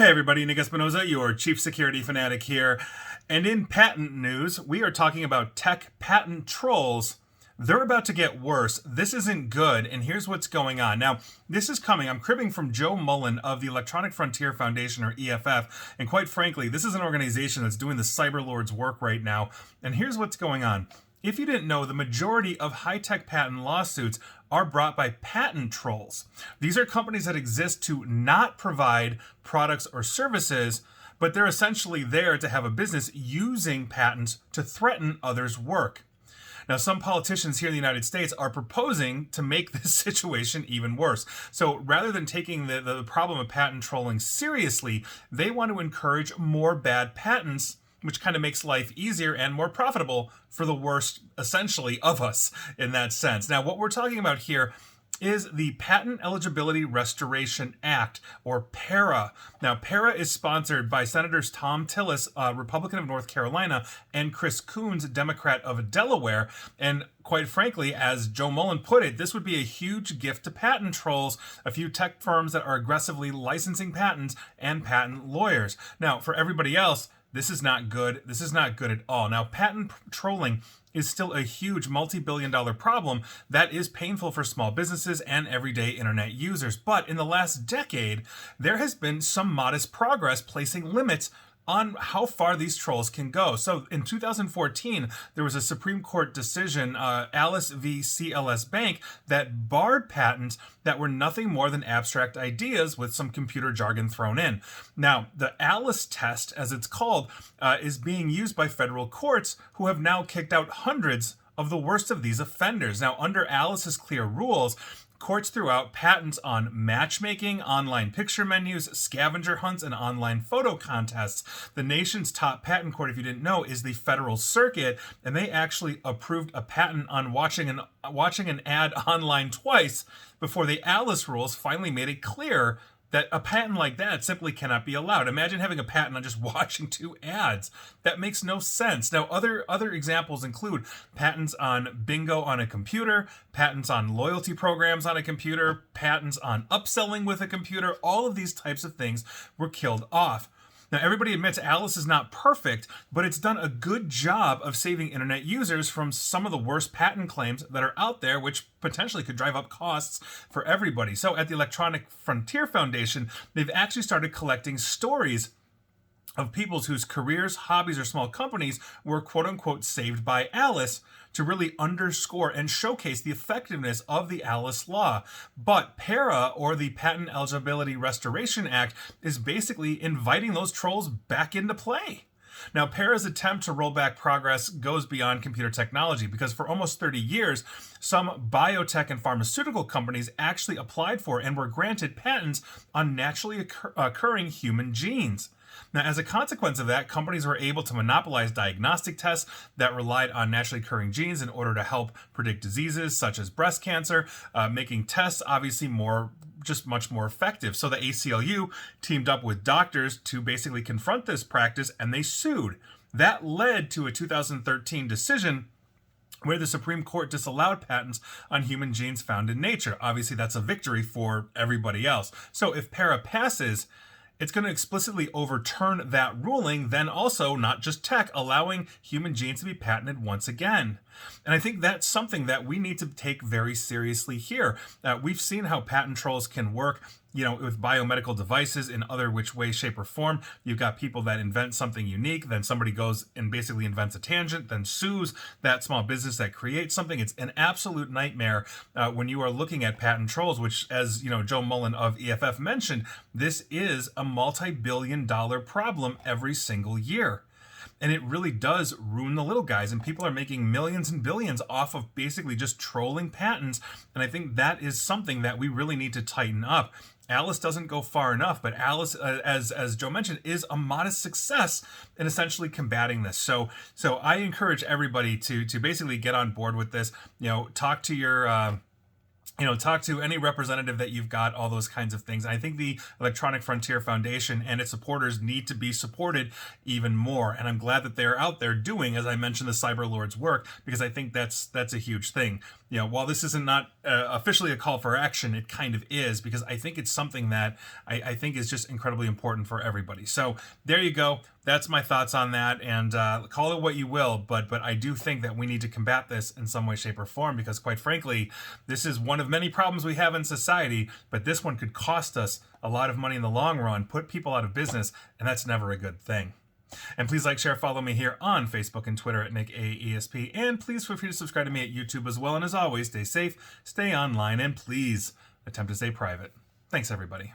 Hey everybody, Nick Espinoza, your chief security fanatic here. And in patent news, we are talking about tech patent trolls. They're about to get worse. This isn't good, and here's what's going on. Now, this is coming. I'm cribbing from Joe Mullen of the Electronic Frontier Foundation, or EFF, and quite frankly, this is an organization that's doing the cyberlords work right now. And here's what's going on. If you didn't know, the majority of high-tech patent lawsuits are brought by patent trolls. These are companies that exist to not provide products or services, but they're essentially there to have a business using patents to threaten others' work. Now, some politicians here in the United States are proposing to make this situation even worse. So rather than taking the problem of patent trolling seriously, they want to encourage more bad patents, which kind of makes life easier and more profitable for the worst, essentially, of us in that sense. Now, what we're talking about here is the Patent Eligibility Restoration Act, or PARA. Now, PARA is sponsored by Senators Thom Tillis, Republican of North Carolina, and Chris Coons, Democrat of Delaware. And quite frankly, as Joe Mullen put it, this would be a huge gift to patent trolls, a few tech firms that are aggressively licensing patents, and patent lawyers. Now, for everybody else, this is not good. This is not good at all. Now, patent trolling is still a huge multi-billion-dollar problem that is painful for small businesses and everyday internet users. But in the last decade, there has been some modest progress placing limits on how far these trolls can go. So in 2014, there was a Supreme Court decision, Alice v. CLS Bank, that barred patents that were nothing more than abstract ideas with some computer jargon thrown in. Now, the Alice test, as it's called, is being used by federal courts who have now kicked out hundreds of the worst of these offenders. Now, under Alice's clear rules, courts threw out patents on matchmaking, online picture menus, scavenger hunts, and online photo contests. The nation's top patent court, if you didn't know, is the Federal Circuit, and they actually approved a patent on watching an ad online twice before the Alice rules finally made it clear that a patent like that simply cannot be allowed. Imagine having a patent on just watching two ads. That makes no sense. Now, other examples include patents on bingo on a computer, patents on loyalty programs on a computer, patents on upselling with a computer. All of these types of things were killed off. Now, everybody admits Alice is not perfect, but it's done a good job of saving internet users from some of the worst patent claims that are out there, which potentially could drive up costs for everybody. So at the Electronic Frontier Foundation, they've actually started collecting stories of people whose careers, hobbies, or small companies were quote-unquote saved by Alice to really underscore and showcase the effectiveness of the Alice law. But PARA, or the Patent Eligibility Restoration Act, is basically inviting those trolls back into play. Now, PARA's attempt to roll back progress goes beyond computer technology because for almost 30 years, some biotech and pharmaceutical companies actually applied for and were granted patents on naturally occurring human genes. Now, as a consequence of that, companies were able to monopolize diagnostic tests that relied on naturally occurring genes in order to help predict diseases such as breast cancer, making tests obviously much more effective. So the ACLU teamed up with doctors to basically confront this practice, and they sued. That led to a 2013 decision where the Supreme Court disallowed patents on human genes found in nature. Obviously, that's a victory for everybody else. So if PARA passes, it's going to explicitly overturn that ruling, then also, not just tech, allowing human genes to be patented once again. And I think that's something that we need to take very seriously here. We've seen how patent trolls can work, with biomedical devices in other which way, shape, or form. You've got people that invent something unique, then somebody goes and basically invents a tangent, then sues that small business that creates something. It's an absolute nightmare when you are looking at patent trolls, which, as Joe Mullen of EFF mentioned, this is a multi-billion-dollar problem every single year. And it really does ruin the little guys, and people are making millions and billions off of basically just trolling patents. And I think that is something that we really need to tighten up. Alice doesn't go far enough, but Alice, as Joe mentioned, is a modest success in essentially combating this. So I encourage everybody to basically get on board with this. Talk to your talk to any representative that you've got, all those kinds of things. I think the Electronic Frontier Foundation and its supporters need to be supported even more. And I'm glad that they're out there doing, as I mentioned, the cyberlords work, because I think that's a huge thing. while this isn't not officially a call for action, it kind of is, because I think it's something that I think is just incredibly important for everybody. So there you go. That's my thoughts on that, and call it what you will, but I do think that we need to combat this in some way, shape, or form, because quite frankly, this is one of many problems we have in society, but this one could cost us a lot of money in the long run, put people out of business, and that's never a good thing. And please like, share, follow me here on Facebook and Twitter at NickAESP. And please feel free to subscribe to me at YouTube as well. And as always, stay safe, stay online, and please attempt to stay private. Thanks, everybody.